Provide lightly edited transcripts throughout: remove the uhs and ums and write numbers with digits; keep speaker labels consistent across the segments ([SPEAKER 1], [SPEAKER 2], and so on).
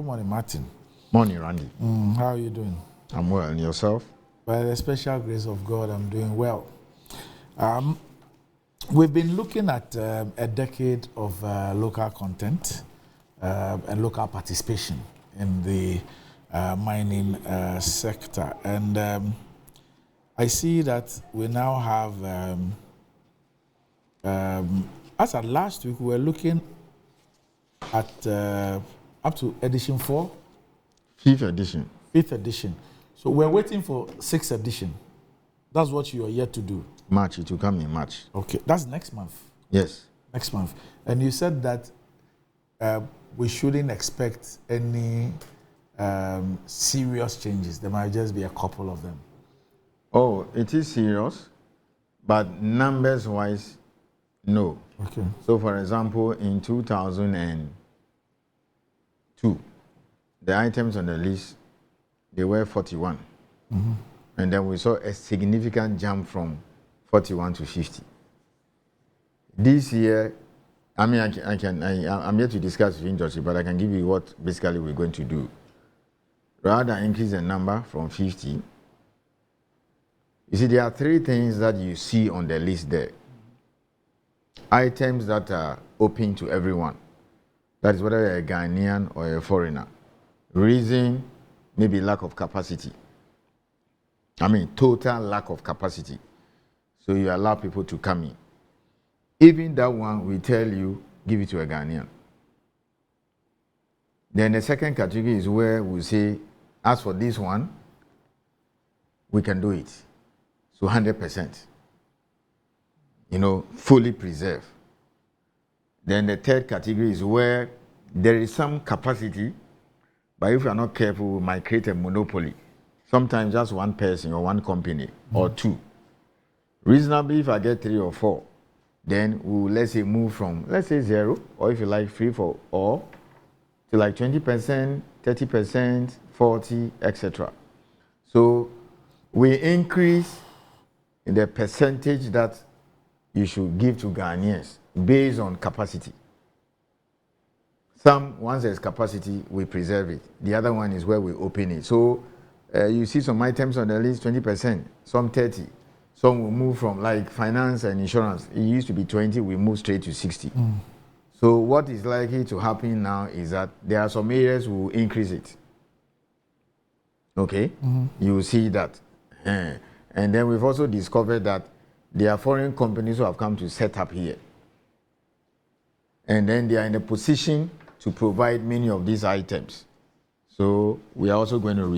[SPEAKER 1] Good morning, Martin.
[SPEAKER 2] Morning, Randy.
[SPEAKER 1] How are you doing?
[SPEAKER 2] I'm well. And yourself?
[SPEAKER 1] By the special grace of God, I'm doing well. We've been looking at a decade of local content and local participation in the mining sector. And I see that we now have, as at last week, we were looking at up to edition 4.
[SPEAKER 2] Fifth edition.
[SPEAKER 1] Fifth edition. So we're waiting for 6th edition. That's what you are yet to do.
[SPEAKER 2] March, it will come in March.
[SPEAKER 1] Okay, that's next month.
[SPEAKER 2] Yes.
[SPEAKER 1] Next month. And you said that we shouldn't expect any serious changes. There might just be a couple of them.
[SPEAKER 2] Oh, it is serious, but numbers-wise, no.
[SPEAKER 1] Okay.
[SPEAKER 2] So, for example, in 2002, the items on the list, they were 41.
[SPEAKER 1] Mm-hmm.
[SPEAKER 2] And then we saw a significant jump from 41 to 50. This year, I mean, I'm here to discuss with industry, but I can give you what basically we're going to do. Rather than increase the number from 50, you see, there are 3 things that you see on the list there. Items that are open to everyone. That is whether you're a Ghanaian or a foreigner. Reason, maybe lack of capacity. I mean, total lack of capacity. So you allow people to come in. Even that one, we tell you, give it to a Ghanaian. Then the second category is where we say, as for this one, we can do it. So 100%. Fully preserved. Then the third category is where there is some capacity, but if you are not careful, we might create a monopoly. Sometimes just one person or one company or 2. Reasonably, if I get 3 or 4, then we will, let's say, move from, let's say 0, or if you like 3, 4, or to like 20%, 30%, 40, etc. So we increase the percentage that you should give to Ghanaians based on capacity. Once there's capacity, we preserve it. The other one is where we open it. So you see some items on the list, 20%, some 30. Some will move from like finance and insurance. It used to be 20, we move straight to 60. So what is likely to happen now is that there are some areas we will increase it. Okay? You will see that. And then we've also discovered that there are foreign companies who have come to set up here. And then they are in a position to provide many of these items. So we are also going to,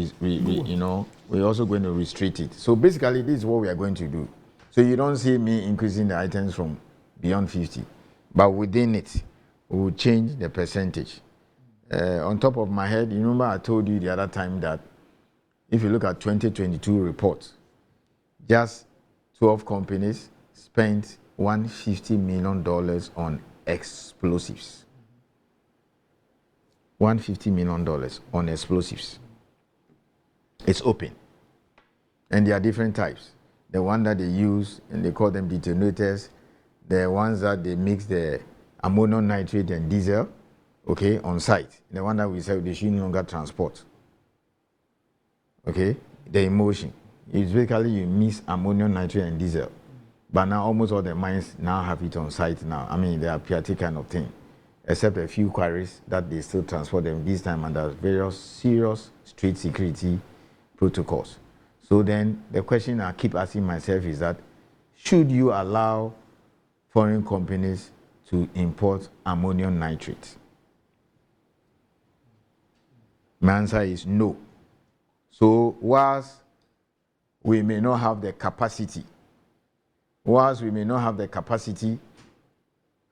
[SPEAKER 2] we're also going to restrict it. So basically, this is what we are going to do. So you don't see me increasing the items from beyond 50, but within it, we will change the percentage. On top of my head, you remember I told you the other time that if you look at 2022 reports, just 12 companies spent $150 million on explosives. $150 million on explosives. It's open. And there are different types. The one that they use, and they call them detonators, the ones that they mix the ammonium nitrate and diesel, okay, on site. The one that we say they should no longer transport. Okay? The emulsion. It's basically you mix ammonium nitrate and diesel. But now almost all the mines now have it on site now. I mean, they are PRT kind of thing. Except a few quarries that they still transport them this time under various serious street security protocols. So then the question I keep asking myself is that, should you allow foreign companies to import ammonium nitrate? My answer is no. So whilst we may not have the capacity,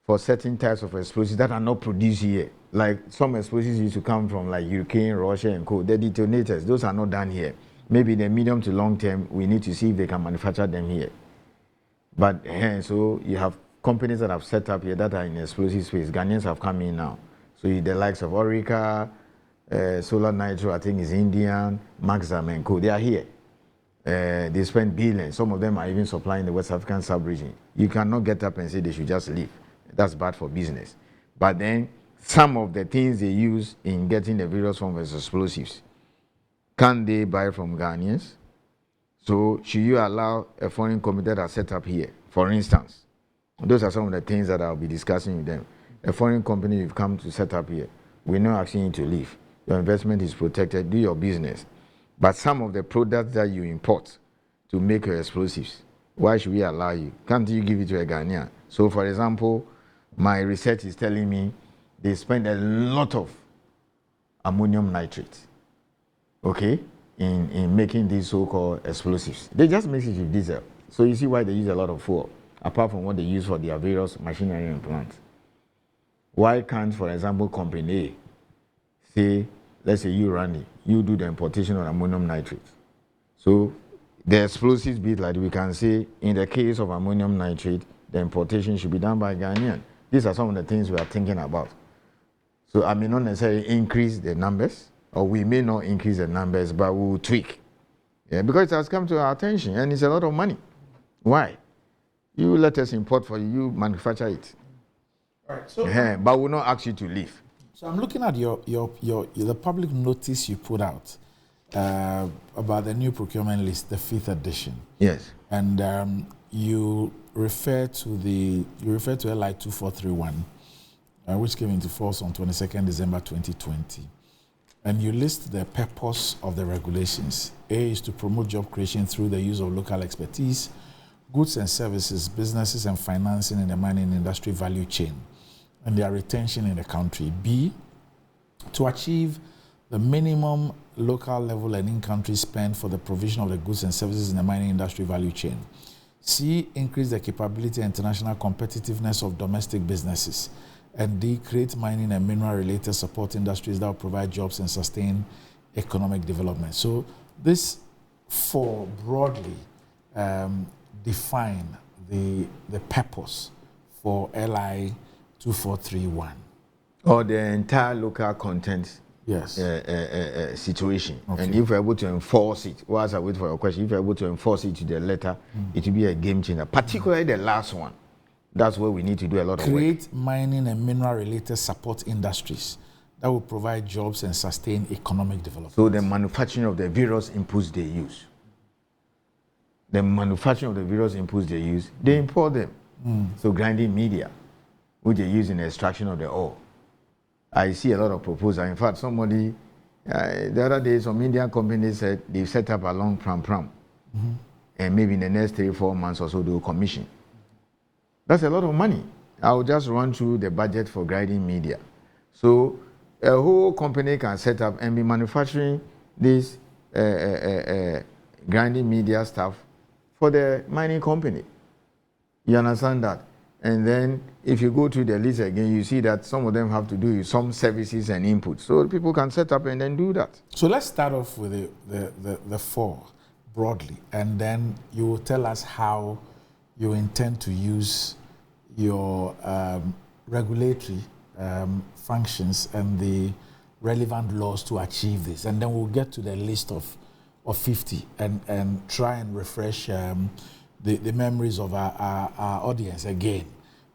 [SPEAKER 2] for certain types of explosives that are not produced here. Like some explosives used to come from like Ukraine, Russia, and co. The detonators, those are not done here. Maybe in the medium to long term, we need to see if they can manufacture them here. But so you have companies that have set up here that are in explosive space. Ghanaians have come in now. So the likes of Orica, Solar Nitro, I think is Indian, Maxam and co. They are here. They spend billions. Some of them are even supplying the West African sub-region. You cannot get up and say they should just leave. That's bad for business. But then some of the things they use in getting the various forms of explosives, can they buy from Ghanaians? So should you allow a foreign company that are set up here, for instance? Those are some of the things that I'll be discussing with them. A foreign company you've come to set up here, we're not asking you to leave. Your investment is protected, do your business. But some of the products that you import to make your explosives, why should we allow you? Can't you give it to a Ghanaian? So for example, my research is telling me they spend a lot of ammonium nitrate, okay, in making these so-called explosives. They just mix it with diesel. So you see why they use a lot of fuel, apart from what they use for their various machinery and plants. Why can't, for example, company A say, let's say you, Randy, you do the importation of ammonium nitrate. So the explosives bit, like we can say, in the case of ammonium nitrate, the importation should be done by Ghanaian. These are some of the things we are thinking about. So I may not necessarily increase the numbers, or we may not increase the numbers, but we will tweak. Yeah, because it has come to our attention, and it's a lot of money. Why? You let us import for you, you manufacture it.
[SPEAKER 1] All right, so
[SPEAKER 2] But we'll not ask you to leave.
[SPEAKER 1] So I'm looking at the public notice you put out about the new procurement list, the 5th edition.
[SPEAKER 2] Yes.
[SPEAKER 1] And you refer to LI 2431, which came into force on 22nd December 2020. And you list the purpose of the regulations. A is to promote job creation through the use of local expertise, goods and services, businesses and financing in the mining industry value chain, and their retention in the country. B, to achieve the minimum local level and in-country spend for the provision of the goods and services in the mining industry value chain. C, increase the capability and international competitiveness of domestic businesses. And D, create mining and mineral-related support industries that will provide jobs and sustain economic development. So this four broadly define the purpose for LI 2431.
[SPEAKER 2] Or the entire local content
[SPEAKER 1] Yes.
[SPEAKER 2] situation.
[SPEAKER 1] Okay.
[SPEAKER 2] And if we're able to enforce it, whilst I wait for your question, if we're able to enforce it to the letter, it will be a game changer, particularly the last one. That's where we need to do a lot of work.
[SPEAKER 1] Create mining and mineral-related support industries that will provide jobs and sustain economic development.
[SPEAKER 2] So the manufacturing of the various inputs they use. The manufacturing of the various inputs they use, they import them. So grinding media, which they use in the extraction of the ore. I see a lot of proposals. In fact, somebody, the other day, some Indian company said they've set up along Pram. And maybe in the next 3-4 months or so, they will commission. That's a lot of money. I'll just run through the budget for grinding media. So a whole company can set up and be manufacturing this grinding media stuff for the mining company. You understand that? And then if you go to the list again, you see that some of them have to do some services and inputs. So people can set up and then do that.
[SPEAKER 1] So let's start off with the four broadly, and then you will tell us how you intend to use your regulatory functions and the relevant laws to achieve this. And then we'll get to the list of 50 and try and refresh the memories of our audience again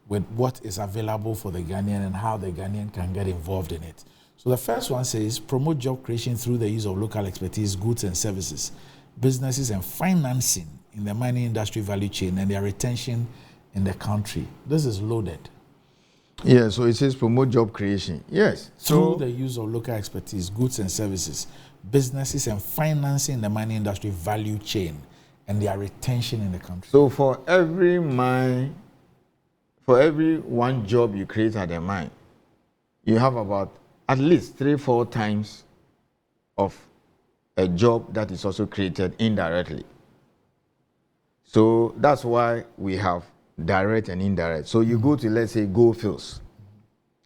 [SPEAKER 1] with what is available for the Ghanaian and how the Ghanaian can get involved in it. So the first one says, promote job creation through the use of local expertise, goods and services, businesses and financing in the mining industry value chain and their retention in the country. This is loaded.
[SPEAKER 2] Yeah, so it says promote job creation. Yes.
[SPEAKER 1] Through the use of local expertise, goods and services, businesses and financing in the mining industry value chain and their retention in the country.
[SPEAKER 2] So for every one job you create at the mine, you have about at least 3-4 times of a job that is also created indirectly. So that's why we have direct and indirect. So you go to, let's say, Gold Fields,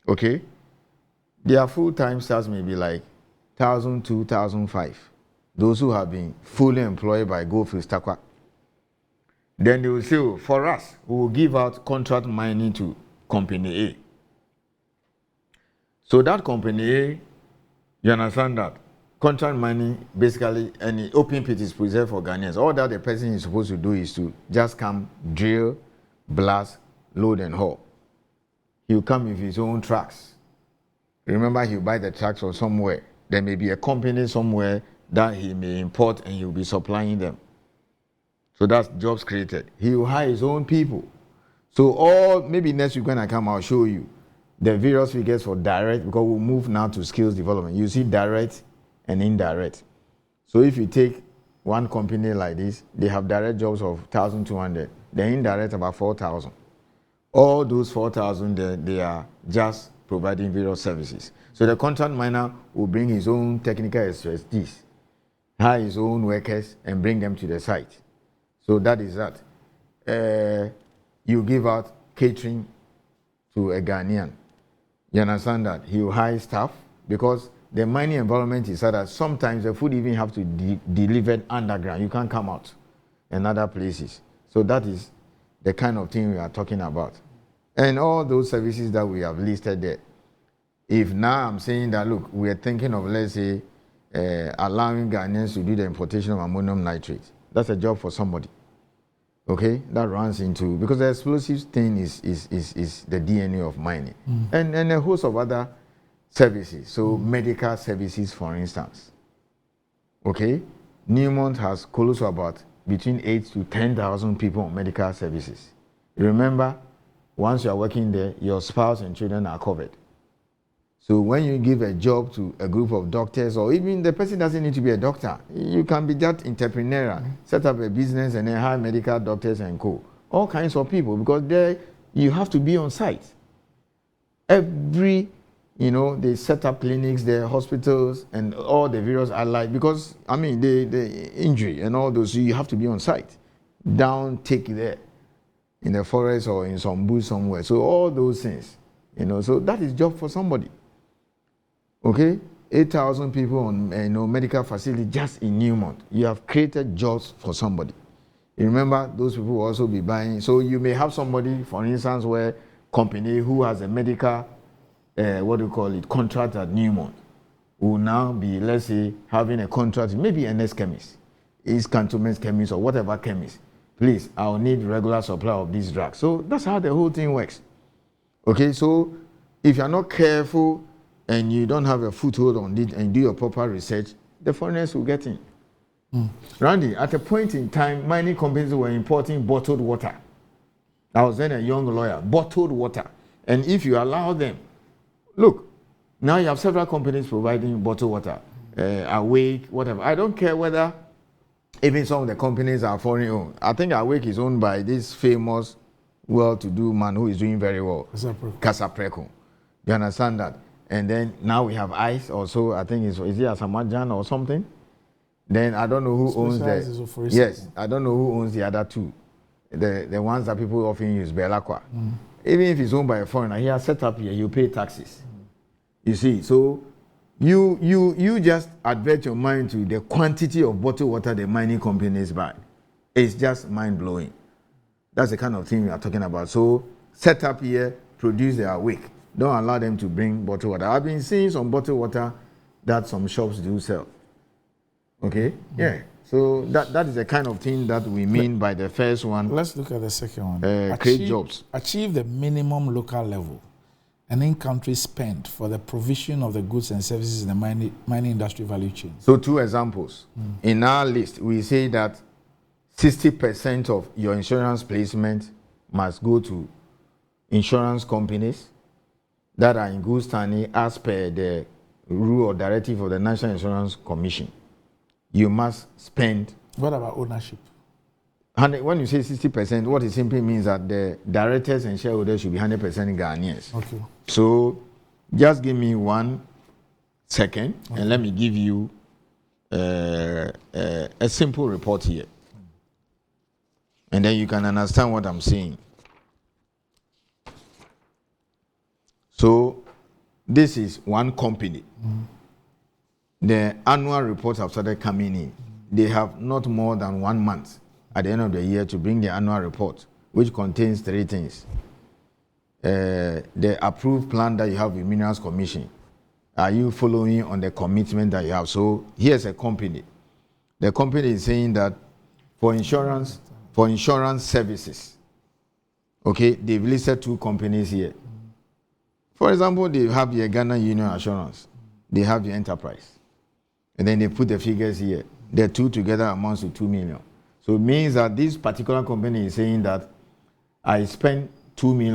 [SPEAKER 2] okay? Their full-time staff may be like 1,000, 2,005. Those who have been fully employed by Gold Fields Takwa. Then they will say, oh, for us, we will give out contract mining to Company A. So that Company A, you understand that? Contract mining, basically, any open pit is preserved for Ghanaians. All that the person is supposed to do is to just come, drill, blast, load and haul. He'll come with his own trucks. Remember, he'll buy the trucks from somewhere. There may be a company somewhere that he may import and he'll be supplying them. So that's jobs created. He will hire his own people. So maybe next week when I come, I'll show you the various figures for direct, because we'll move now to skills development. You see direct and indirect. So if you take one company like this, they have direct jobs of 1,200, the indirect about 4,000. All those 4,000, they are just providing various services. So the contract miner will bring his own technical expertise, hire his own workers, and bring them to the site. So that is that. You give out catering to a Ghanaian. You understand that? He will hire staff, because the mining environment is such that sometimes the food even have to be delivered underground. You can't come out in other places. So that is the kind of thing we are talking about. And all those services that we have listed there. If now I'm saying that, look, we are thinking of, let's say, allowing Ghanaians to do the importation of ammonium nitrate. That's a job for somebody. Okay, that runs into, because the explosives thing is the DNA of mining, and a host of other services. So medical services, for instance. Okay, Newmont has close to about between 8,000 to 10,000 people on medical services. Remember, once you are working there, your spouse and children are covered. So when you give a job to a group of doctors, or even the person doesn't need to be a doctor, you can be that entrepreneur, set up a business and then hire medical doctors and co. All kinds of people, because there you have to be on site. They set up clinics, there, hospitals, and all the various allied, because, the injury and all those, so you have to be on site. Take there, in the forest or in some bush somewhere. So all those things, so that is job for somebody. Okay, 8,000 people on medical facility just in Newmont. You have created jobs for somebody. You remember, those people will also be buying. So you may have somebody, for instance, where company who has a medical, contract at Newmont, will now be, let's say, having a contract, maybe an chemist, Cantonment chemist or whatever chemist. Please, I'll need regular supply of these drugs. So that's how the whole thing works. Okay, so if you're not careful and you don't have a foothold on it and do your proper research, the foreigners will get in. Randy, at a point in time, mining companies were importing bottled water. I was then a young lawyer, bottled water. And if you allow them, look, now you have several companies providing bottled water, Awake, whatever. I don't care whether even some of the companies are foreign owned. I think Awake is owned by this famous, well-to-do man who is doing very well, Casapreco. You understand that? And then now we have ICE also. I think is it Asamajan or something? Then I don't know who owns the. Yes, I don't know who owns the other two. The ones that people often use, Belacqua. Even if it's owned by a foreigner, he has set up here, you pay taxes. You see, so you just advert your mind to the quantity of bottled water the mining companies buy. It's just mind-blowing. That's the kind of thing we are talking about. So set up here, produce their Awake. Don't allow them to bring bottled water. I've been seeing some bottled water that some shops do sell. Okay? Yeah. So that is the kind of thing that we mean by the first one.
[SPEAKER 1] Let's look at the second one.
[SPEAKER 2] Create jobs.
[SPEAKER 1] Achieve the minimum local level and in-country spend for the provision of the goods and services in the mining industry value chain.
[SPEAKER 2] So 2 examples. In our list, we say that 60% of your insurance placement must go to insurance companies that are in good standing as per the rule or directive of the National Insurance Commission. You must spend.
[SPEAKER 1] What about ownership?
[SPEAKER 2] When you say 60%, what it simply means that the directors and shareholders should be 100% Ghanaians.
[SPEAKER 1] Okay.
[SPEAKER 2] So just give me 1 second and let me give you a simple report here. And then you can understand what I'm saying. So this is one company. The annual reports have started coming in. They have not more than 1 month at the end of the year to bring the annual report, which contains 3 things. The approved plan that you have with Minerals Commission. Are you following on the commitment that you have? So here's a company. The company is saying that for insurance services, okay, they've listed 2 companies here. For example, they have your Ghana Union Assurance, they have your enterprise, and then they put the figures here. The two together amounts to 2 million. So it means that this particular company is saying that I spent $2 million,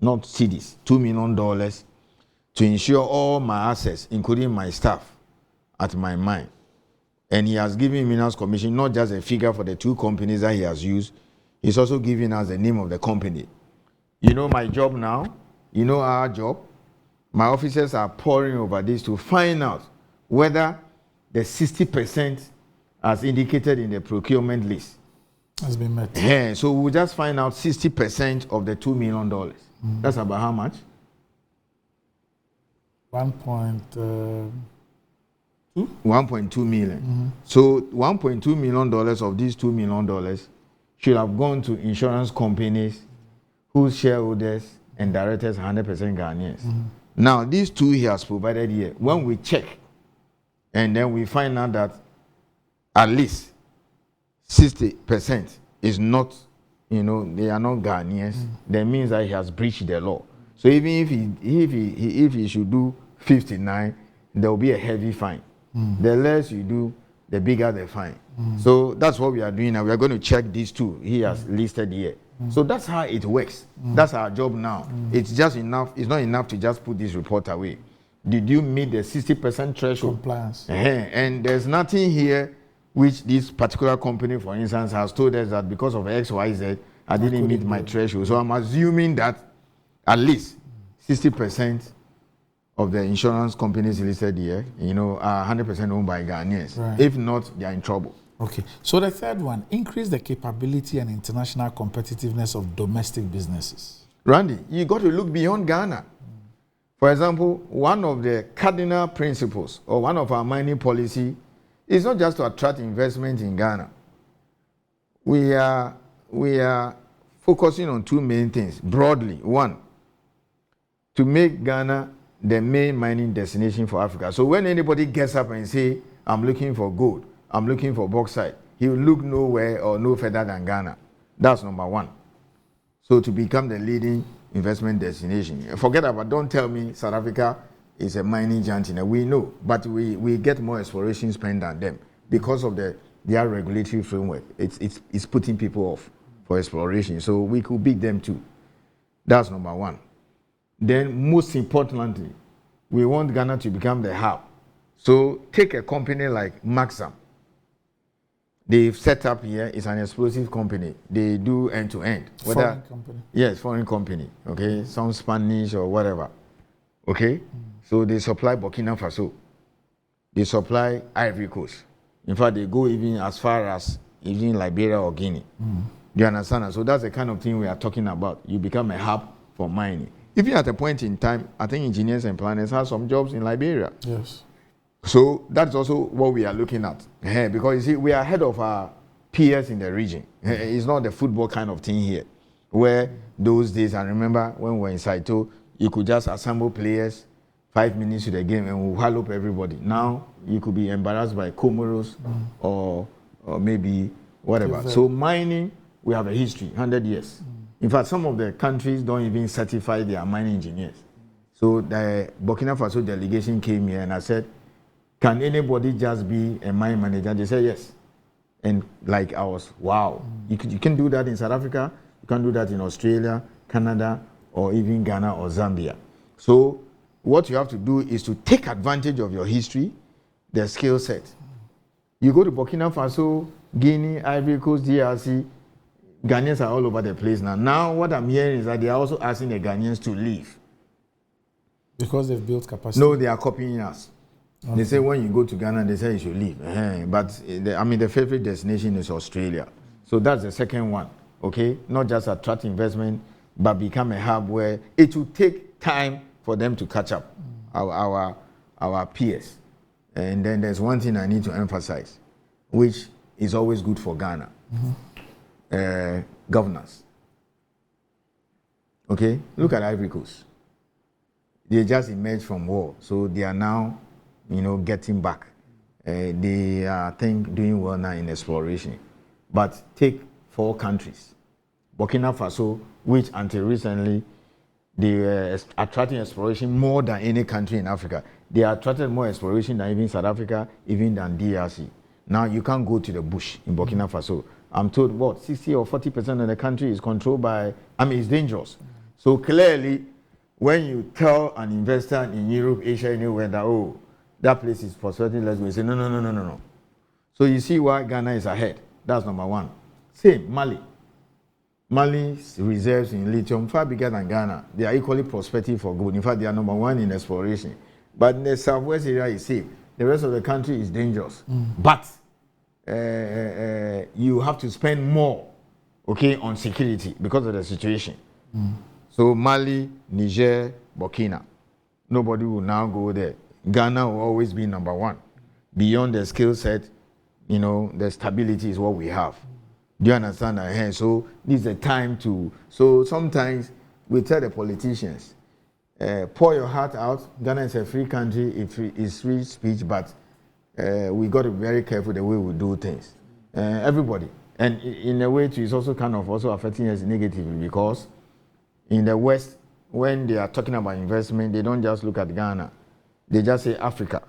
[SPEAKER 2] not cedis, $2 million to insure all my assets, including my staff, at my mine. And he has given Minerals Commission not just a figure for the two companies that he has used, he's also giving us the name of the company. You know my job now, you know our job. My officers are poring over this to find out whether the 60% as indicated in the procurement list
[SPEAKER 1] has been met.
[SPEAKER 2] Yeah, so we'll just find out 60% of the $2 million. That's about how much?
[SPEAKER 1] 1.2
[SPEAKER 2] million. So $1.2 million of these $2 million should have gone to insurance companies whose shareholders and directors are 100% Ghanaians. Now, these two he has provided here, when we check, and then we find out that at least 60% is not, they are not Ghanaians, that means that he has breached the law. So even if he should do 59, there will be a heavy fine. The less you do, the bigger the fine. So that's what we are doing now. We are going to check these two he has listed here. So that's how it works. That's our job now. It's just enough. It's not enough to just put this report away. Did you meet the 60% threshold?
[SPEAKER 1] Compliance.
[SPEAKER 2] And there's nothing here which this particular company, for instance, has told us that because of X, Y, Z, I didn't meet my threshold. So I'm assuming that at least 60% of the insurance companies listed here, are 100% owned by Ghanaians.
[SPEAKER 1] Right.
[SPEAKER 2] If not, they are in trouble.
[SPEAKER 1] Okay. So the third one, increase the capability and international competitiveness of domestic businesses.
[SPEAKER 2] Randy, you got to look beyond Ghana. For example, one of the cardinal principles or one of our mining policy is not just to attract investment in Ghana. We are focusing on two main things broadly. One, to make Ghana the main mining destination for Africa. So when anybody gets up and say, I'm looking for gold, I'm looking for bauxite, he will look nowhere or no further than Ghana. That's number one. So to become the leading investment destination. Forget about, don't tell me South Africa is a mining giant. We know, but we get more exploration spend than them because of their regulatory framework. It's putting people off for exploration. So we could beat them too. That's number one. Then most importantly, we want Ghana to become the hub. So take a company like Maxam. They've set up here, it's an explosive company. They do end-to-end.
[SPEAKER 1] Foreign company.
[SPEAKER 2] Yes, foreign company. Okay, some Spanish or whatever. Okay, so they supply Burkina Faso. They supply Ivory Coast. In fact, they go even as far as even Liberia or Guinea. Do you understand? So that's the kind of thing we are talking about. You become a hub for mining. Even at a point in time, I think engineers and planners have some jobs in Liberia.
[SPEAKER 1] Yes.
[SPEAKER 2] So that's also what we are looking at. Because you see, we are ahead of our peers in the region. It's not the football kind of thing here, where those days, I remember when we were in Saito, you could just assemble players 5 minutes to the game and we'll wallop everybody. Now, you could be embarrassed by Comoros or maybe whatever. So mining, we have a history, 100 years. In fact, some of the countries don't even certify their mining engineers. So the Burkina Faso delegation came here and I said, can anybody just be a mine manager? They said yes. And like I was, wow. You can do that in South Africa, you can do that in Australia, Canada, or even Ghana or Zambia. So what you have to do is to take advantage of your history, the skill set. You go to Burkina Faso, Guinea, Ivory Coast, DRC, Ghanaians are all over the place now. Now what I'm hearing is that they are also asking the Ghanaians to leave.
[SPEAKER 1] Because they've built capacity?
[SPEAKER 2] No, they are copying us. Okay. They say when you go to Ghana, they say you should leave. But the favorite destination is Australia. So that's the second one, okay? Not just attract investment, but become a hub where it will take time for them to catch up, our peers. And then there's one thing I need to emphasize, which is always good for Ghana. Governance. Okay? Look at Ivory Coast. They just emerged from war, so they are now, getting back. They are, I think, doing well now in exploration. But take 4 countries. Burkina Faso, which until recently They are attracting exploration more than any country in Africa. They are attracted more exploration than even South Africa, even than DRC. Now you can't go to the bush in Burkina Faso. I'm told what 60 or 40% of the country is controlled by. I mean, it's dangerous. So clearly, when you tell an investor in Europe, Asia, anywhere that that place is prospecting, let's go. You say no. So you see why Ghana is ahead. That's number one. Same Mali. Mali's reserves in lithium far bigger than Ghana. They are equally prospective for gold. In fact, they are number one in exploration. But in the southwest area is safe. The rest of the country is dangerous. But you have to spend more, okay, on security because of the situation. So Mali, Niger, Burkina, nobody will now go there. Ghana will always be number one. Beyond the skill set, the stability is what we have. Do you understand that? So this is the time to. So sometimes we tell the politicians, pour your heart out. Ghana is a free country. It's free speech, but we got to be very careful the way we do things. Everybody, and in a way, it's also kind of also affecting us negatively because in the West, when they are talking about investment, they don't just look at Ghana. They just say Africa.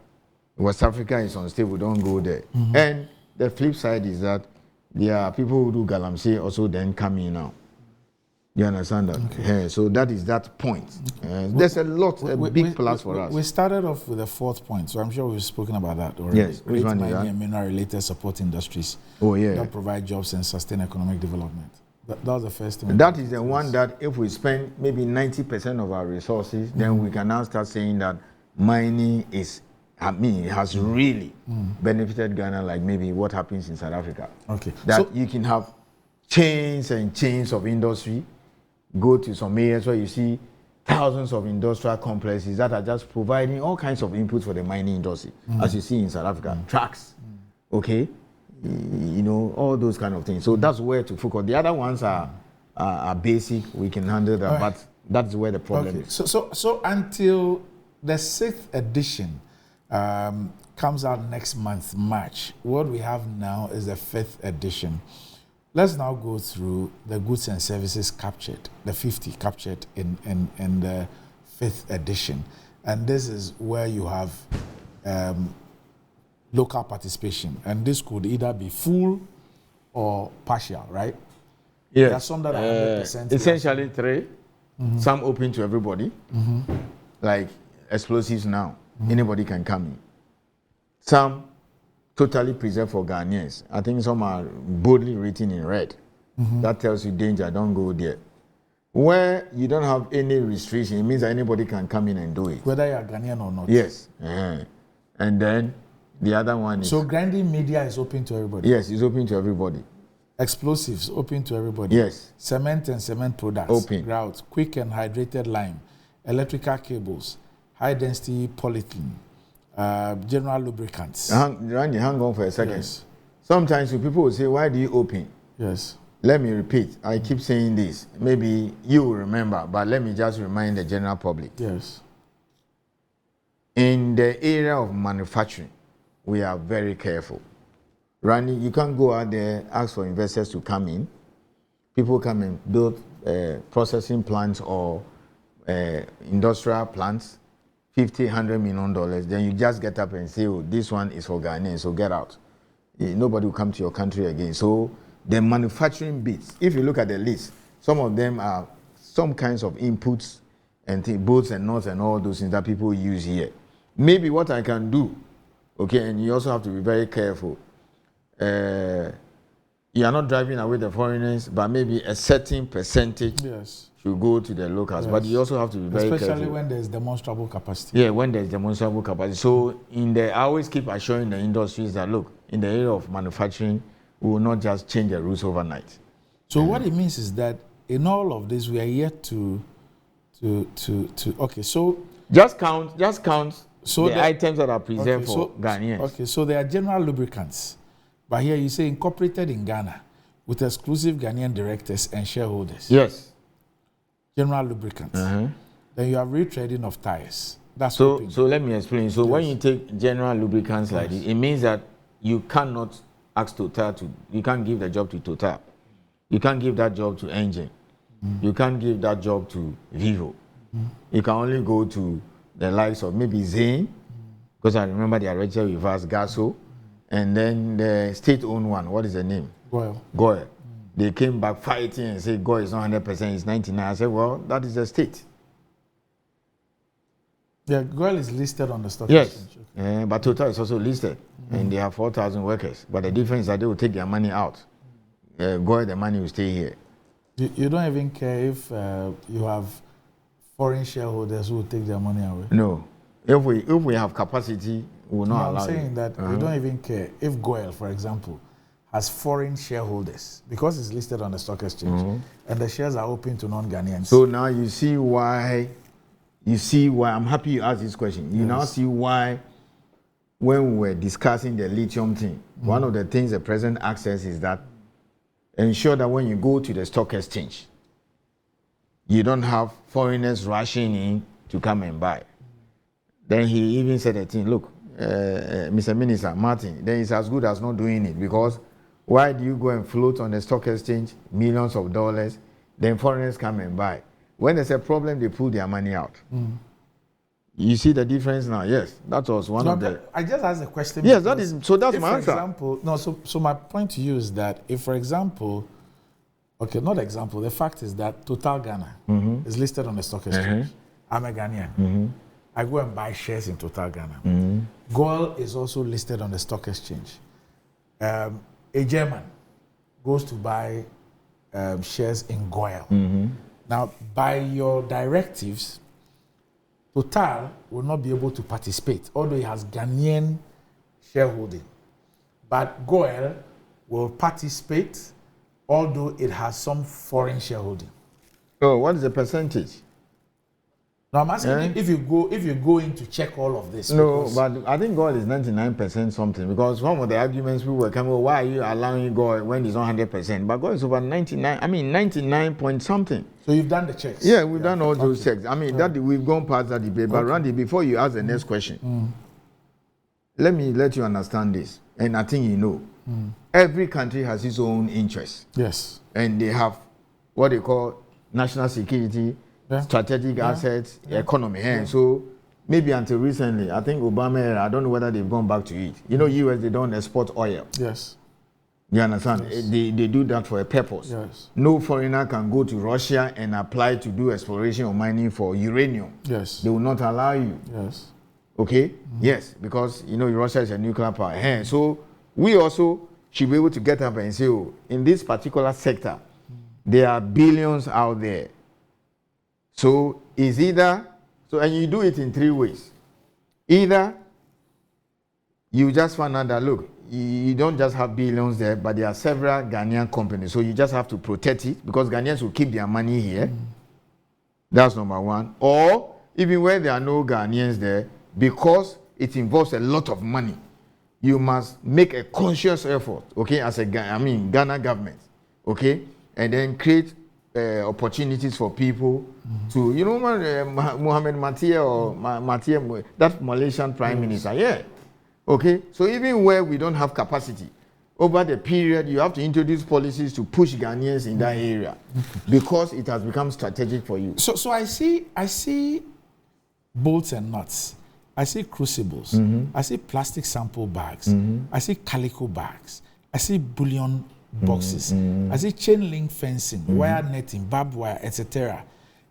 [SPEAKER 2] West Africa is unstable. Don't go there. And the flip side is that there are people who do galamsey also then come in now. You understand that? Okay. So that is that point. There's a big plus for us.
[SPEAKER 1] We started off with the fourth point, so I'm sure we've spoken about that already.
[SPEAKER 2] Yes. Which one is that?
[SPEAKER 1] And mineral-related support industries.
[SPEAKER 2] Oh, yeah.
[SPEAKER 1] That provide jobs and sustain economic development. That was the first thing.
[SPEAKER 2] That is the one that if we spend maybe 90% of our resources, then we can now start saying that mining is, it has really benefited Ghana like maybe what happens in South Africa.
[SPEAKER 1] Okay.
[SPEAKER 2] That you can have chains and chains of industry. Go to some areas where you see thousands of industrial complexes that are just providing all kinds of inputs for the mining industry, as you see in South Africa. Trucks, okay? All those kind of things. So that's where to focus. The other ones are basic. We can handle that, but that's where the problem is.
[SPEAKER 1] So until the 6th edition comes out next month, March, what we have now is the 5th edition. Let's now go through the goods and services captured, the 50 captured in the 5th edition. And this is where you have local participation. And this could either be full or partial, right?
[SPEAKER 2] Yes.
[SPEAKER 1] There are some that are 100%.
[SPEAKER 2] Essentially three. Some open to everybody. Like explosives now. Anybody can come in. Some totally preserved for Ghanaians. I think some are boldly written in red. That tells you danger, don't go there. Where you don't have any restriction, it means that anybody can come in and do it.
[SPEAKER 1] Whether you are Ghanaian or not.
[SPEAKER 2] Yes. And then the other one is...
[SPEAKER 1] So grinding media is open to everybody?
[SPEAKER 2] Yes, it's open to everybody.
[SPEAKER 1] Explosives, open to everybody?
[SPEAKER 2] Yes.
[SPEAKER 1] Cement and cement products?
[SPEAKER 2] Open.
[SPEAKER 1] Grout, quick and hydrated lime, electrical cables, high-density polythene, general lubricants.
[SPEAKER 2] Randy, hang on for a second.
[SPEAKER 1] Yes.
[SPEAKER 2] Sometimes people will say, why do you open?
[SPEAKER 1] Yes.
[SPEAKER 2] Let me repeat. I keep saying this. Maybe you will remember, but let me just remind the general public.
[SPEAKER 1] Yes.
[SPEAKER 2] In the area of manufacturing, we are very careful. Randy, you can't go out there, ask for investors to come in. People come and build processing plants or industrial plants, $50, $100 million. Then you just get up and say, oh, this one is for Ghanaians, so get out. Nobody will come to your country again. So the manufacturing bits, if you look at the list, some of them are some kinds of inputs and bolts and nuts and all those things that people use here. Maybe what I can do, okay, and you also have to be very careful. You are not driving away the foreigners, but maybe a certain percentage should go to the locals. But you also have to be very careful.
[SPEAKER 1] Especially when there's demonstrable capacity.
[SPEAKER 2] Yeah, when there's demonstrable capacity. So I always keep assuring the industries that, look, in the area of manufacturing, we will not just change the rules overnight.
[SPEAKER 1] So what it means is that in all of this, we are yet to okay, so...
[SPEAKER 2] Just count so the items that are preserved for Ghanaians.
[SPEAKER 1] Okay, so there are general lubricants. But here you say incorporated in Ghana with exclusive Ghanaian directors and shareholders.
[SPEAKER 2] Yes.
[SPEAKER 1] General lubricants. Then you have retrading of tires. That's
[SPEAKER 2] so let me explain. So when you take general lubricants like this, it means that you cannot ask Total you can't give the job to Total. You can't give that job to Engine. You can't give that job to Vivo. You can only go to the likes of maybe Zane, because I remember they are registered with us, Gaso, and then the state-owned one. What is the name? Goyle. They came back fighting and said Goyle is not 100%, it's 99%. I said, well, that is the state.
[SPEAKER 1] Yeah, Goyle is listed on the stock
[SPEAKER 2] exchange.
[SPEAKER 1] Yes,
[SPEAKER 2] okay. But Total is also listed, and they have 4,000 workers. But the difference is that they will take their money out. Goyle, the money will stay here.
[SPEAKER 1] You don't even care if you have foreign shareholders who will take their money away?
[SPEAKER 2] No. If we have capacity, we will not allow
[SPEAKER 1] I'm saying
[SPEAKER 2] you.
[SPEAKER 1] that you don't even care if Goyle, for example, has foreign shareholders because it's listed on the stock exchange and the shares are open to non-Ghanaians.
[SPEAKER 2] So now you see why I'm happy you asked this question. You now see why when we were discussing the lithium thing, one of the things the president asked us is that ensure that when you go to the stock exchange, you don't have foreigners rushing in to come and buy. Then he even said a thing, look, Mr. Minister, Martin, then it's as good as not doing it, because why do you go and float on the stock exchange, millions of dollars, then foreigners come and buy? When there's a problem, they pull their money out. You see the difference now? Yes, that was one of the...
[SPEAKER 1] I just asked a question.
[SPEAKER 2] Yes, that is, so that's my answer.
[SPEAKER 1] So my point to you is that if, for example, okay, not example, the fact is that Total Ghana is listed on the stock exchange. I'm a Ghanaian. I go and buy shares in Total Ghana. Goyle is also listed on the stock exchange. A German goes to buy shares in Goyle. Now, by your directives, Total will not be able to participate, although he has Ghanaian shareholding. But Goyle will participate, although it has some foreign shareholding.
[SPEAKER 2] Oh, what is the percentage?
[SPEAKER 1] Now I'm asking if you go in to check all of this.
[SPEAKER 2] No, but I think Goyle is 99% something, because one of the arguments we were coming, why are you allowing Goyle when it's not 100%? But Goyle is over 99 point something.
[SPEAKER 1] So you've done the checks?
[SPEAKER 2] Yeah, we've done all those checks. I mean, that we've gone past that debate. But Randy, before you ask the next question, let me let you understand this, and I think you know. Every country has its own interests.
[SPEAKER 1] Yes.
[SPEAKER 2] And they have what they call national security, strategic assets, economy. So maybe until recently, I think Obama, I don't know whether they've gone back to it. You know, US, they don't export oil.
[SPEAKER 1] Yes.
[SPEAKER 2] You understand? Yes. They do that for a purpose.
[SPEAKER 1] Yes.
[SPEAKER 2] No foreigner can go to Russia and apply to do exploration or mining for uranium.
[SPEAKER 1] Yes.
[SPEAKER 2] They will not allow you.
[SPEAKER 1] Yes.
[SPEAKER 2] Okay? Yes, because, you know, Russia is a nuclear power. So we also should be able to get up and say, oh, in this particular sector, there are billions out there. So it's either, and you do it in three ways. Either you just find out that, look, you don't just have billions there, but there are several Ghanaian companies. So you just have to protect it, because Ghanaians will keep their money here. That's number one. Or even where there are no Ghanaians there, because it involves a lot of money, you must make a conscious effort, okay, as Ghana government, okay, and then create opportunities for people to, you know, Mohamed Matia or Matia, that Malaysian Prime Minister, okay. So even where we don't have capacity, over the period, you have to introduce policies to push Ghanaians in that area, because it has become strategic for you.
[SPEAKER 1] So I see bolts and nuts. I see crucibles. I see plastic sample bags. I see calico bags. I see bullion boxes. I see chain link fencing, wire netting, barbed wire, etc.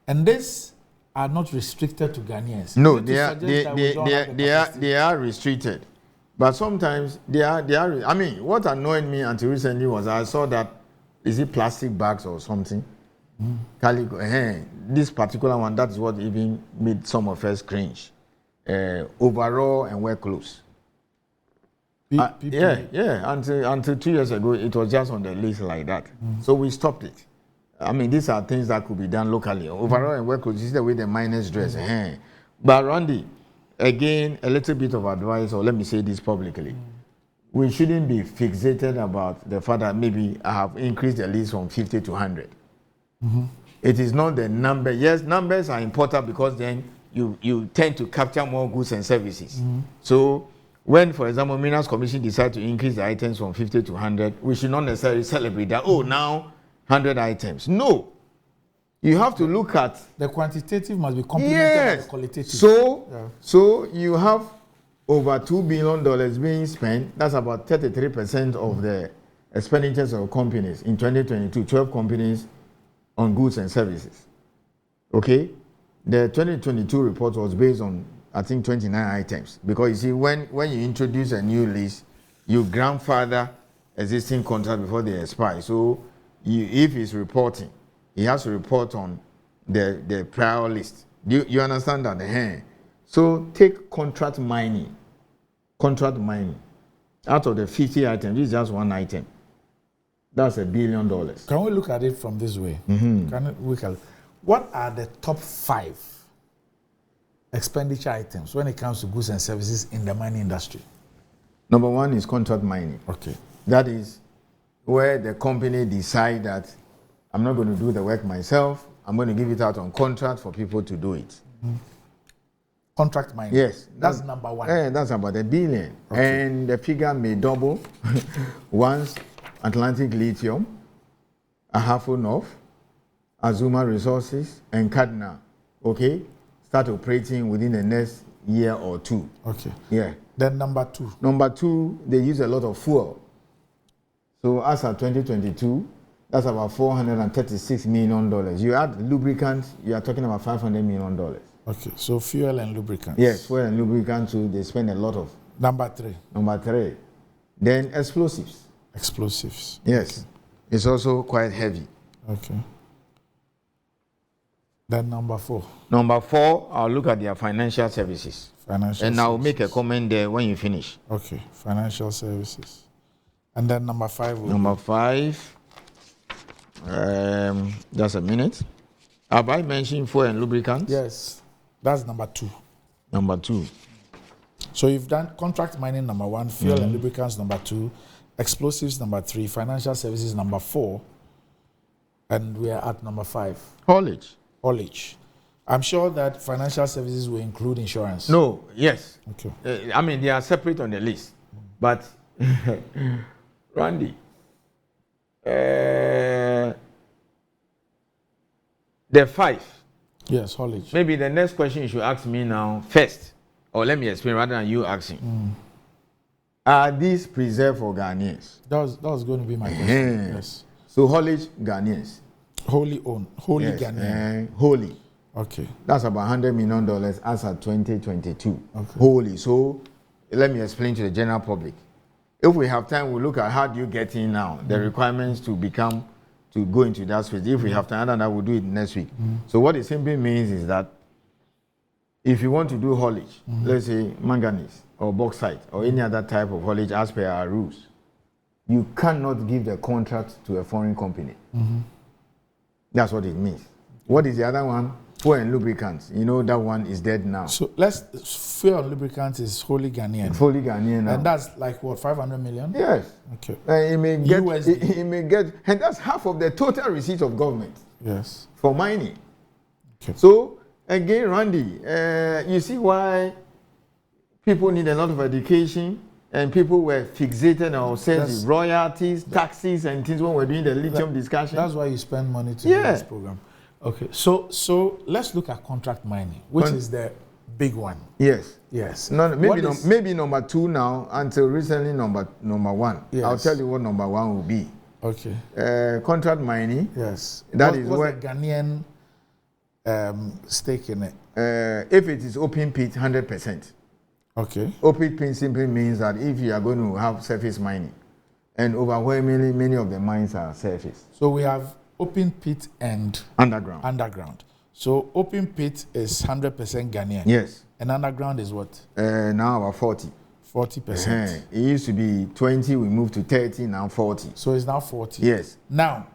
[SPEAKER 1] And these are not restricted to Ghanaians.
[SPEAKER 2] No, they are restricted. But sometimes they are. I mean, what annoyed me until recently was I saw that, is it plastic bags or something? Calico. This particular one, that's what even made some of us cringe. Overall and wear clothes. Until 2 years ago, it was just on the list like that. So we stopped it. I mean, these are things that could be done locally. Overall and wear clothes, this is the way the miners dress. But Randy, again, a little bit of advice, or let me say this publicly. We shouldn't be fixated about the fact that maybe I have increased the list from 50 to 100. It is not the number. Yes, numbers are important, because then you tend to capture more goods and services. So when, for example, Minerals Commission decide to increase the items from 50 to 100, we should not necessarily celebrate that, oh, now 100 items. No. You have to look at
[SPEAKER 1] the quantitative must be complemented by the qualitative.
[SPEAKER 2] So you have over $2 billion being spent. That's about 33% of the expenditures of companies in 2022. 12 companies on goods and services. Okay, the 2022 report was based on, I think, 29 items, because you see, when you introduce a new list, you grandfather existing contracts before they expire. So if he's reporting, he has to report on the prior list. You understand that? So take contract mining. Out of the 50 items, this is just one item. That's $1 billion.
[SPEAKER 1] Can we look at it from this way? Can we look at it? What are the top 5 expenditure items when it comes to goods and services in the mining industry?
[SPEAKER 2] Number 1 is contract mining.
[SPEAKER 1] Okay.
[SPEAKER 2] That is where the company decide that I'm not going to do the work myself. I'm going to give it out on contract for people to do it.
[SPEAKER 1] Contract mining.
[SPEAKER 2] Yes.
[SPEAKER 1] That's number 1.
[SPEAKER 2] That's about $1 billion.
[SPEAKER 1] Okay.
[SPEAKER 2] And the figure may double once Atlantic Lithium, Ahafo North, Azuma Resources, and Cardinal, okay, start operating within the next year or 2.
[SPEAKER 1] Okay.
[SPEAKER 2] Yeah.
[SPEAKER 1] Then number 2.
[SPEAKER 2] Number 2, they use a lot of fuel. So as of 2022, that's about $436 million. You add lubricants, you are talking about $500 million.
[SPEAKER 1] Okay, so fuel and lubricants.
[SPEAKER 2] Yes, fuel and lubricants, too, they spend a lot of.
[SPEAKER 1] Number 3.
[SPEAKER 2] Number 3. Then explosives.
[SPEAKER 1] Explosives.
[SPEAKER 2] Yes. Okay. It's also quite heavy.
[SPEAKER 1] Okay. Then number 4.
[SPEAKER 2] Number 4, I'll look at their financial services.
[SPEAKER 1] And
[SPEAKER 2] I'll make a comment there when you finish.
[SPEAKER 1] Okay, financial services. And then number 5.
[SPEAKER 2] Number 5, just a minute. Have I mentioned fuel and lubricants?
[SPEAKER 1] Yes, that's number 2.
[SPEAKER 2] Number 2.
[SPEAKER 1] So you've done contract mining number 1, fuel and lubricants number 2, explosives number 3, financial services number 4, and we are at number 5. Haulage. I'm sure that financial services will include insurance.
[SPEAKER 2] No, yes.
[SPEAKER 1] Okay.
[SPEAKER 2] I mean, they are separate on the list. But, Randy, the 5.
[SPEAKER 1] Yes, haulage.
[SPEAKER 2] Maybe the next question you should ask me now first, or let me explain rather than you asking. Are these preserved for Ghanaians?
[SPEAKER 1] That was going to be my question. Yes.
[SPEAKER 2] So haulage, Ghanaians.
[SPEAKER 1] Wholly owned. Wholly
[SPEAKER 2] yes.
[SPEAKER 1] Ghanaian.
[SPEAKER 2] Wholly.
[SPEAKER 1] Okay.
[SPEAKER 2] That's about $100 million as of 2022.
[SPEAKER 1] Okay.
[SPEAKER 2] Wholly. So let me explain to the general public. If we have time, we'll look at how do you get in now, the requirements to go into that space. If we have time, and I will do it next week. So what it simply means is that if you want to do haulage, let's say manganese or bauxite or any other type of haulage as per our rules, you cannot give the contract to a foreign company. That's what it means. What is the other one? Fuel and lubricants. You know that one is dead now.
[SPEAKER 1] So fuel and lubricants is wholly Ghanaian.
[SPEAKER 2] Fully Ghanaian now.
[SPEAKER 1] And that's like what, 500 million?
[SPEAKER 2] Yes.
[SPEAKER 1] Okay.
[SPEAKER 2] It may get, and that's half of the total receipts of government.
[SPEAKER 1] Yes.
[SPEAKER 2] For mining.
[SPEAKER 1] Okay.
[SPEAKER 2] So again, Randy, you see why people need a lot of education, and people were fixated on ourselves, royalties, taxes, and things when we're doing the lithium discussion.
[SPEAKER 1] That's why you spend money to do this program. Okay, so let's look at contract mining, which is the big one.
[SPEAKER 2] Yes.
[SPEAKER 1] No,
[SPEAKER 2] maybe number 2 now, until recently number 1. Yes. I'll tell you what number 1 will be.
[SPEAKER 1] Okay.
[SPEAKER 2] Contract mining.
[SPEAKER 1] Yes.
[SPEAKER 2] That is what
[SPEAKER 1] the Ghanaian stake in it.
[SPEAKER 2] If it is open pit, 100%.
[SPEAKER 1] Okay.
[SPEAKER 2] Open pit simply means that if you are going to have surface mining, and overwhelmingly many of the mines are surface.
[SPEAKER 1] So we have open pit and underground. So open pit is 100% Ghanaian.
[SPEAKER 2] Yes.
[SPEAKER 1] And underground is what?
[SPEAKER 2] Now about 40.
[SPEAKER 1] 40%.
[SPEAKER 2] It used to be 20, we moved to 30, now 40.
[SPEAKER 1] So it's now 40.
[SPEAKER 2] Yes.
[SPEAKER 1] Now,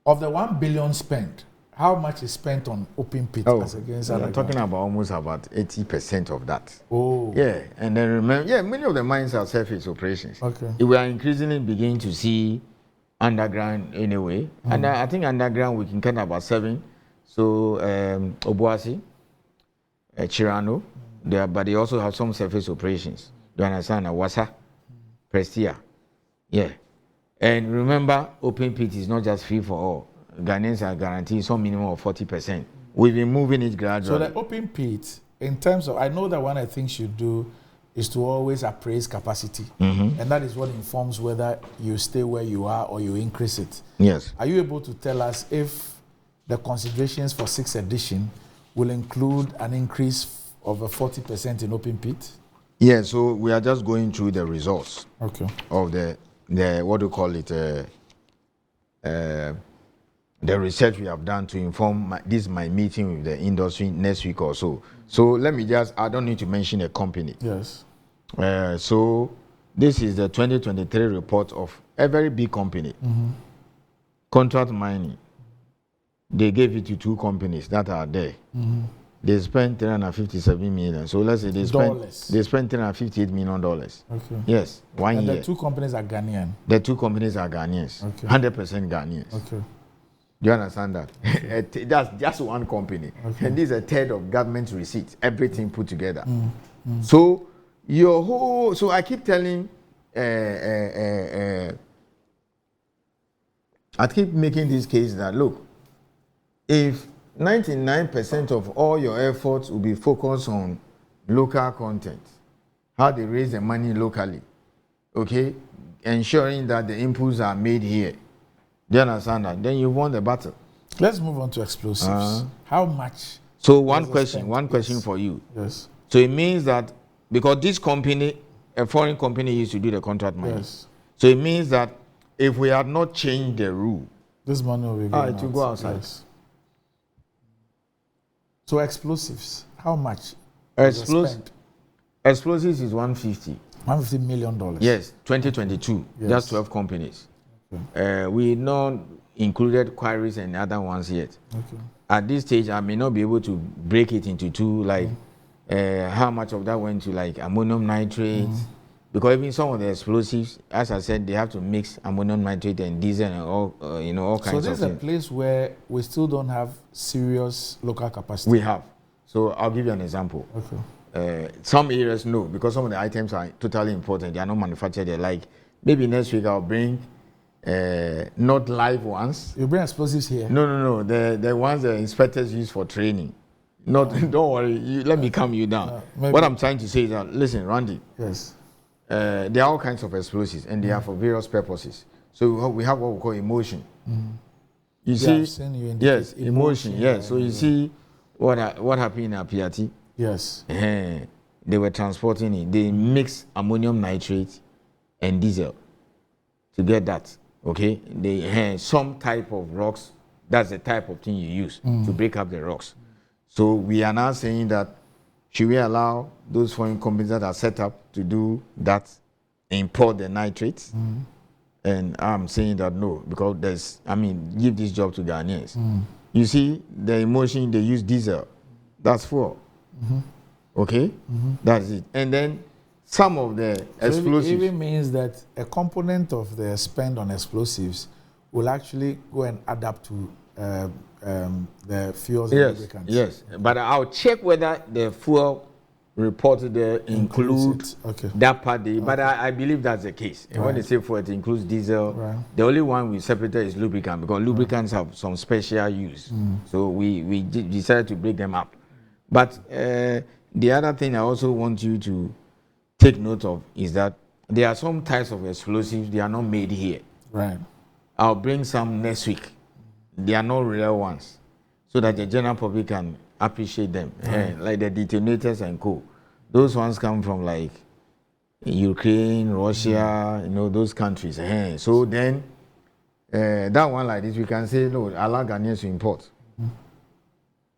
[SPEAKER 1] of the 1 billion spent, how much is spent on open pit as against underground?
[SPEAKER 2] I'm talking about almost about 80% of that.
[SPEAKER 1] Oh.
[SPEAKER 2] Yeah, and then remember, many of the mines are surface operations.
[SPEAKER 1] Okay.
[SPEAKER 2] We are increasingly beginning to see underground anyway. And I think underground we can count about 7. So Obuasi, Chirano, but they also have some surface operations. Do you understand? Awasa, Prestia. Yeah. And remember, open pit is not just free for all. Ghanaians are guaranteed some minimum of 40%. We've been moving it gradually.
[SPEAKER 1] So the open pit, in terms of, I know that one of the things you do is to always appraise capacity. And that is what informs whether you stay where you are or you increase it.
[SPEAKER 2] Yes.
[SPEAKER 1] Are you able to tell us if the considerations for 6th edition will include an increase of a 40% in open pit?
[SPEAKER 2] Yeah, so we are just going through the results of the what do you call it, the research we have done to inform my meeting with the industry next week or so. So let me just, I don't need to mention a company.
[SPEAKER 1] Yes.
[SPEAKER 2] So this is the 2023 report of a very big company, Contract Mining. They gave it to 2 companies that are there. They spent 357 million. So let's say they spent $358 million.
[SPEAKER 1] Okay.
[SPEAKER 2] Yes, 1 year.
[SPEAKER 1] The 2 companies are Ghanaian.
[SPEAKER 2] The 2 companies are Ghanaians.
[SPEAKER 1] Okay.
[SPEAKER 2] 100% Ghanaians.
[SPEAKER 1] Okay.
[SPEAKER 2] Do you understand that? Okay. That's just one company. Okay. And this is a third of government receipts, everything put together. So your whole, so I keep telling, I keep making this case that, look, if 99% of all your efforts will be focused on local content, how they raise the money locally, okay, ensuring that the inputs are made here, do you understand that? Then you won the battle.
[SPEAKER 1] Let's move on to explosives. How much?
[SPEAKER 2] So one question for you.
[SPEAKER 1] Yes.
[SPEAKER 2] So it means that because this company, a foreign company, used to do the contract mining.
[SPEAKER 1] Yes.
[SPEAKER 2] So it means that if we had not changed the rule,
[SPEAKER 1] this money will be going
[SPEAKER 2] it will go outside.
[SPEAKER 1] Yes. So explosives, how much?
[SPEAKER 2] Explosives is 150.
[SPEAKER 1] $150 million.
[SPEAKER 2] Yes, 2022.
[SPEAKER 1] Yes.
[SPEAKER 2] That's 12 companies. Okay. We not included quarries and other ones yet.
[SPEAKER 1] Okay.
[SPEAKER 2] At this stage, I may not be able to break it into 2, like how much of that went to like ammonium nitrate. Because even some of the explosives, as I said, they have to mix ammonium nitrate and diesel and all, all kinds of things.
[SPEAKER 1] So this is a place where we still don't have serious local capacity.
[SPEAKER 2] We have. So I'll give you an example.
[SPEAKER 1] Okay.
[SPEAKER 2] Some areas no, because some of the items are totally important. They are not manufactured there. Like maybe next week I'll bring not live ones.
[SPEAKER 1] You bring explosives here?
[SPEAKER 2] No. The ones the inspectors use for training. Not. Don't worry. Let me calm you down. What I'm trying to say is that, listen, Randy.
[SPEAKER 1] Yes.
[SPEAKER 2] There are all kinds of explosives, and they are for various purposes. So we have what we call emotion. You see, yes, emotion. Yes. So you see what happened in Apiati.
[SPEAKER 1] Yes.
[SPEAKER 2] They were transporting it. They mix ammonium nitrate and diesel to get that. Okay. They some type of rocks. That's the type of thing you use to break up the rocks. So we are now saying that should we allow those foreign companies that are set up to do that, import the nitrates? And I'm saying that no, because give this job to Ghanaians. You see, the emotion, they use diesel. That's fuel. Okay? That's it. And then some of the explosives.
[SPEAKER 1] It even means that a component of the spend on explosives will actually go and add up to the fuels and lubricants.
[SPEAKER 2] Yes, but I'll check whether the fuel reported there include that part. But I believe that's the case. And when they say fuel, it includes diesel. The only one we separated is lubricant, because lubricants have some special use. So we decided to break them up. But the other thing I also want you to take note of is that there are some types of explosives, they are not made here.
[SPEAKER 1] Right.
[SPEAKER 2] I'll bring some next week. They are not real ones, so that the general public can appreciate them. Like the detonators and co. Those ones come from like Ukraine, Russia, those countries. So then that one like this, we can say, no, allow Ghanaians to import.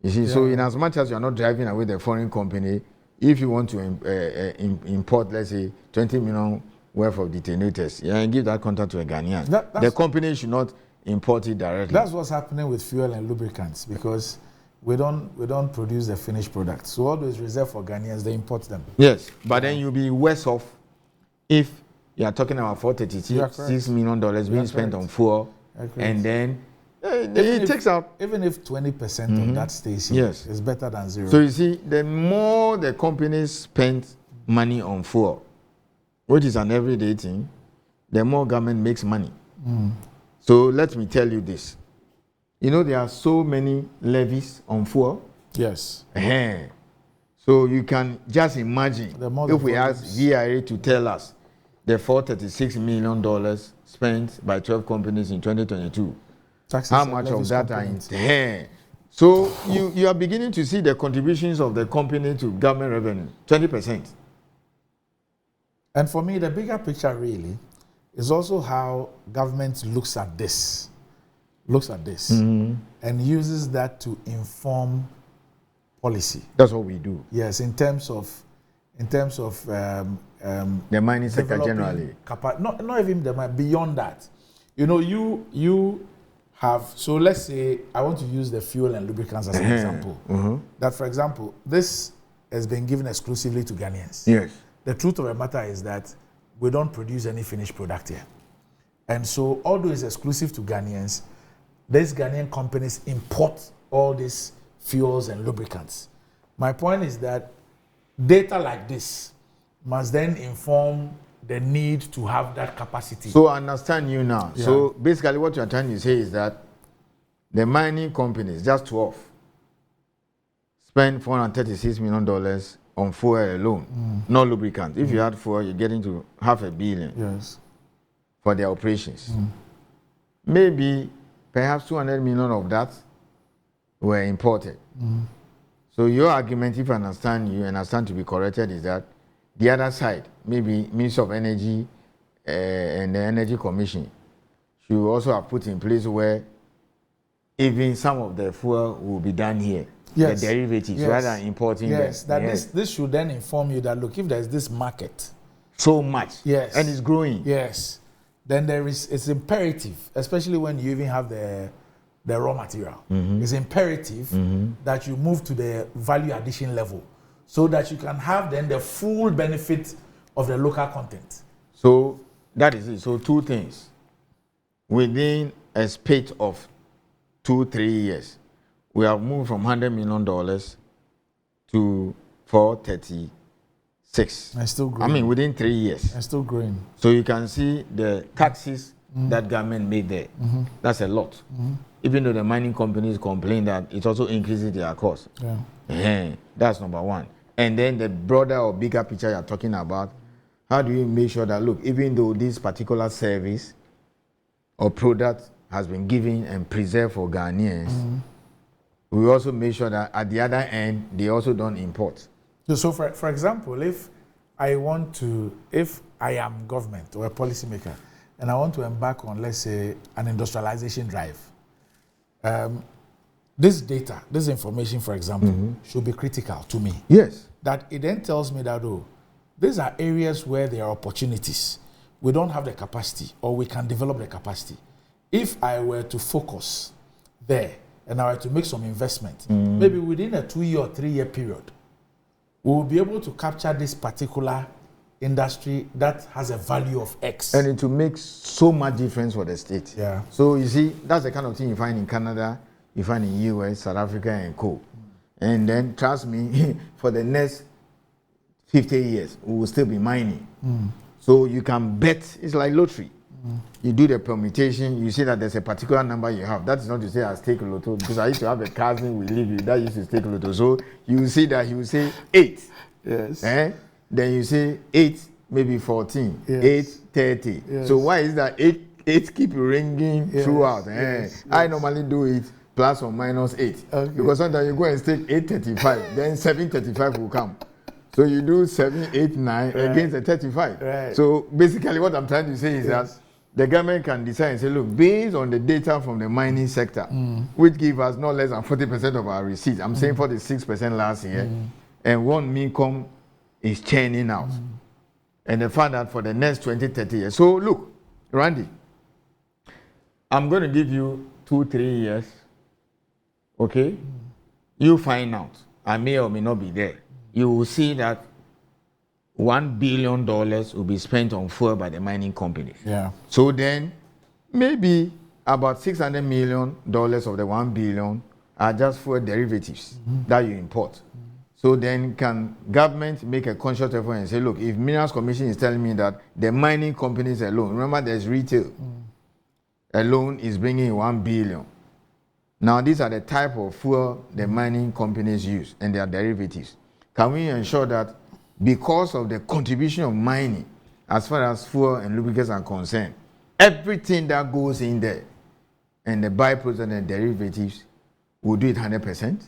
[SPEAKER 2] You see, so in as much as you are not driving away the foreign company, if you want to import, let's say, 20 million worth of detonators, and give that contract to a Ghanaian, the company should not import it directly.
[SPEAKER 1] That's what's happening with fuel and lubricants, because we don't produce the finished product. So all those reserved for Ghanaians, they import them.
[SPEAKER 2] Yes, but then you'll be worse off if you are talking about $436 million being spent on fuel, and then it takes out.
[SPEAKER 1] Even if 20% of that stays here, it's better than zero.
[SPEAKER 2] So you see, the more the companies spend money on fuel, which is an everyday thing, the more government makes money. So let me tell you this. You know, there are so many levies on fuel.
[SPEAKER 1] Yes.
[SPEAKER 2] So you can just imagine if we ask VIA to tell us the $436 million spent by 12 companies in 2022, taxes, how much of that are in there? So you are beginning to see the contributions of the company to government revenue, 20%.
[SPEAKER 1] And for me, the bigger picture really is also how government looks at this, and uses that to inform policy.
[SPEAKER 2] That's what we do.
[SPEAKER 1] Yes, in terms of
[SPEAKER 2] the mining sector generally.
[SPEAKER 1] Not even the mine, beyond that. You know, you have, so let's say I want to use the fuel and lubricants as an example. That, for example, this has been given exclusively to Ghanaians.
[SPEAKER 2] Yes.
[SPEAKER 1] The truth of the matter is that we don't produce any finished product here. And so, although it's exclusive to Ghanaians, these Ghanaian companies import all these fuels and lubricants. My point is that data like this must then inform the need to have that capacity.
[SPEAKER 2] So I understand you now. Yeah. So basically what you're trying to say is that the mining companies, just 12, spend $436 million on fuel alone, no lubricant. If you add fuel, you get into $500 million for their operations. Maybe perhaps 200 million of that were imported. So your argument, if I understand you and I stand to be corrected, is that the other side, maybe Ministry of Energy and the Energy Commission, should also have put in place where even some of the fuel will be done here. Yes. The derivatives, rather than importing them.
[SPEAKER 1] Yes, that this should then inform you that, look, if there's this market.
[SPEAKER 2] So much.
[SPEAKER 1] Yes.
[SPEAKER 2] And it's growing.
[SPEAKER 1] Yes. Then it's imperative, especially when you even have the raw material. It's imperative that you move to the value addition level so that you can have then the full benefit of the local content.
[SPEAKER 2] So that is it. So two things. Within a space of 2-3 years, we have moved from $100 million to 436.
[SPEAKER 1] And still growing.
[SPEAKER 2] I mean, within 3 years.
[SPEAKER 1] And still growing.
[SPEAKER 2] So you can see the taxes that government made there. That's a lot. Even though the mining companies complain that it also increases their cost. That's number one. And then the broader or bigger picture you're talking about, how do you make sure that, look, even though this particular service or product has been given and preserved for Ghanaians, we also make sure that at the other end, they also don't import.
[SPEAKER 1] So for example, if I am government or a policymaker, and I want to embark on, let's say, an industrialization drive, this data, this information, for example, should be critical to me.
[SPEAKER 2] Yes.
[SPEAKER 1] That it then tells me that, oh, these are areas where there are opportunities. We don't have the capacity, or we can develop the capacity. If I were to focus there, and I were to make some investment, maybe within a 2-year or 3-year period, we will be able to capture this particular industry that has a value of X.
[SPEAKER 2] And it will make so much difference for the state.
[SPEAKER 1] Yeah.
[SPEAKER 2] So you see, that's the kind of thing you find in Canada, you find in US, South Africa, and co. And then, trust me, for the next 50 years, we will still be mining. So you can bet, it's like lottery. You do the permutation, you see that there's a particular number you have. That's not to say I stake lotto, because I used to have a cousin we live with that used to stake lotto. So you see that he will say 8.
[SPEAKER 1] Yes.
[SPEAKER 2] Then you say 8, maybe 14, yes. 8, 30. Yes. So why is that 8 keep ringing throughout? Yes. I normally do it plus or minus 8. Okay. Because sometimes you go and stake 835, then 735 will come. So you do 7, 8, 9 against the 35. Right. So basically what I'm trying to say is that the government can decide and say, look, based on the data from the mining sector, which give us not less than 40% of our receipts, I'm saying 46% last year, and one income is churning out. And the fact that for the next 20, 30 years. So look, Randy, I'm going to give you 2-3 years, okay? You find out. I may or may not be there. You will see that $1 billion will be spent on fuel by the mining companies.
[SPEAKER 1] Yeah.
[SPEAKER 2] So then, maybe about $600 million of the $1 billion are just fuel derivatives that you import. So then, can government make a conscious effort and say, look, if Minerals Commission is telling me that the mining companies alone, remember there's retail, alone is bringing $1 billion. Now, these are the type of fuel the mining companies use and their derivatives. Can we ensure that because of the contribution of mining, as far as fuel and lubricants are concerned, everything that goes in there and the byproducts and the derivatives will do it 100%?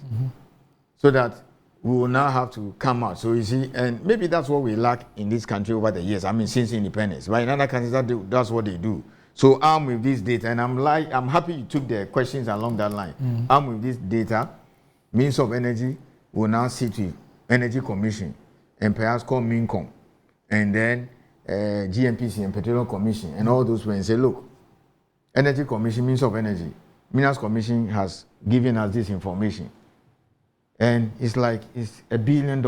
[SPEAKER 2] So that we will now have to come out. So you see, and maybe that's what we lack in this country over the years. I mean, since independence. But in other countries, that's what they do. So armed with this data, and I'm happy you took the questions along that line. Armed with this data, Minister of Energy will now sit with Energy Commission and perhaps call MINCOM, and then GMPC and Petroleum Commission and all those and say, look, Energy Commission, Minister of Energy, Minerals Commission has given us this information. And it's like it's $1 billion.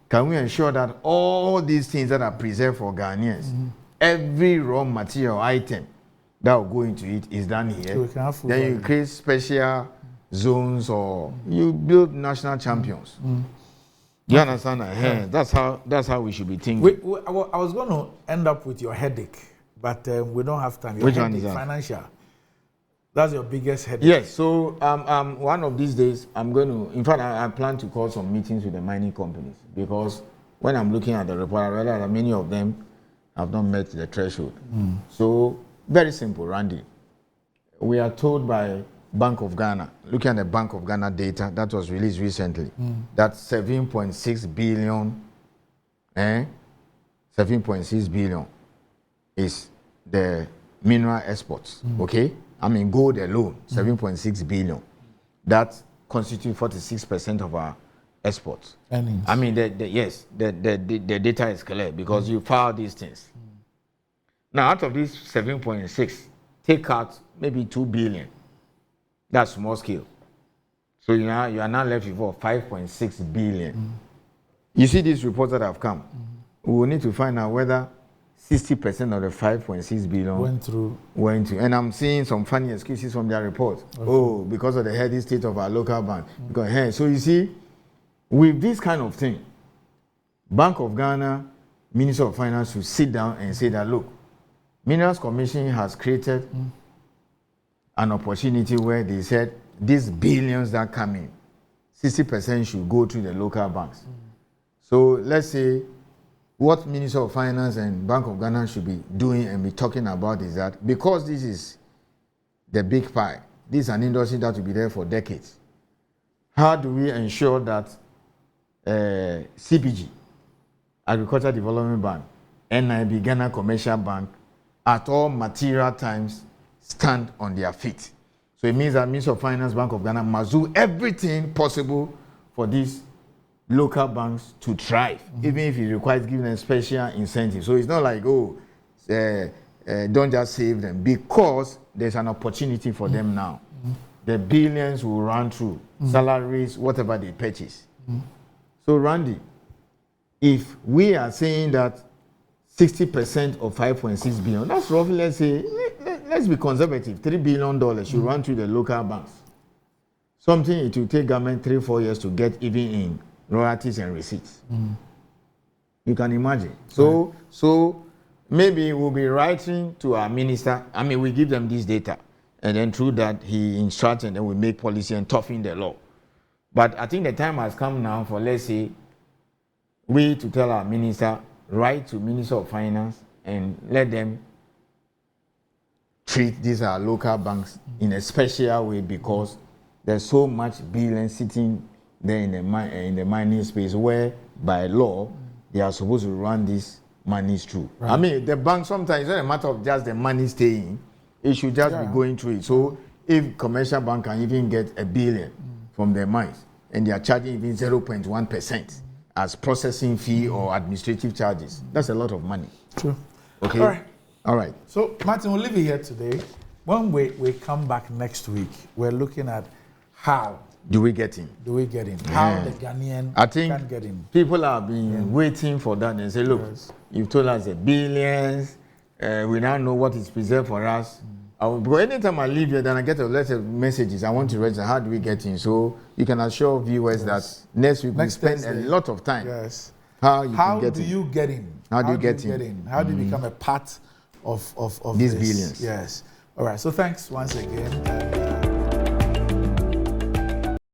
[SPEAKER 2] Can we ensure that all these things that are preserved for Ghanaians, every raw material item that will go into it is done here? So then you create special zones or you build national champions. You understand that? Yeah. That's how we should be thinking.
[SPEAKER 1] I was going to end up with your headache, but we don't have time.
[SPEAKER 2] Which one is that?
[SPEAKER 1] Financial. That's your biggest headache.
[SPEAKER 2] Yes. So one of these days, I'm going to, in fact, I plan to call some meetings with the mining companies, because when I'm looking at the report, I realize that many of them have not met the threshold. So very simple, Randy. We are told by Bank of Ghana, looking at the Bank of Ghana data that was released recently, that 7.6 billion, 7.6 billion is the mineral exports, okay? I mean, gold alone, 7.6 billion. That constitutes 46% of our exports.
[SPEAKER 1] Earnings.
[SPEAKER 2] I mean, the data is clear because you file these things. Now, out of this 7.6, take out maybe 2 billion. That's small scale. So you are now left with 5.6 billion. You see these reports that have come. We will need to find out whether 60% of the 5.6 billion went through. And I'm seeing some funny excuses from their report. Okay. Oh, because of the heady state of our local bank. Because, hey, so you see, with this kind of thing, Bank of Ghana, Minister of Finance should sit down and say that, look, Minerals Commission has created an opportunity where they said these billions that come in, 60% should go to the local banks. So let's say what Minister of Finance and Bank of Ghana should be doing and be talking about is that because this is the big pie, this is an industry that will be there for decades. How do we ensure that CBG, Agricultural Development Bank, NIB, Ghana Commercial Bank, at all material times stand on their feet? So it means that Minister of Finance, Bank of Ghana must do everything possible for these local banks to thrive, even if it requires giving them special incentives. So it's not like, don't just save them, because there's an opportunity for them now. The billions will run through salaries, whatever they purchase. So Randy, if we are saying that 60% of 5.6 billion, that's roughly, let's say, let's be conservative, $3 billion should run through the local banks. Something it will take government 3-4 years to get even in royalties and receipts. You can imagine. So maybe we'll be writing to our minister. I mean, we give them this data, and then through that he instructs, and then we make policy and toughen the law. But I think the time has come now for, let's say, we to tell our minister, write to Minister of Finance and let them treat these our local banks in a special way, because there's so much billion sitting there in the mining space where by law they are supposed to run these monies through. Right. I mean, the bank sometimes it's not a matter of just the money staying; it should just be going through it. So if commercial bank can even get $1 billion from their mines and they are charging even 0.1% as processing fee or administrative charges, that's a lot of money.
[SPEAKER 1] True.
[SPEAKER 2] Okay. All right.
[SPEAKER 1] So Martin, we'll leave it here today. When we come back next week, we're looking at how
[SPEAKER 2] do we get in?
[SPEAKER 1] How the Ghanaian can get in.
[SPEAKER 2] People have been waiting for that and say, look, you've told us the billions, we now know what is preserved for us. Because anytime I leave here, then I get a lot of messages. I want to register. How do we get in? So you can assure viewers that next week we spend a lot of time.
[SPEAKER 1] Yes.
[SPEAKER 2] How
[SPEAKER 1] do you get in?
[SPEAKER 2] How do you get in?
[SPEAKER 1] How do you become a part of
[SPEAKER 2] these
[SPEAKER 1] this?
[SPEAKER 2] billions?
[SPEAKER 1] Yes. All right. So thanks once again.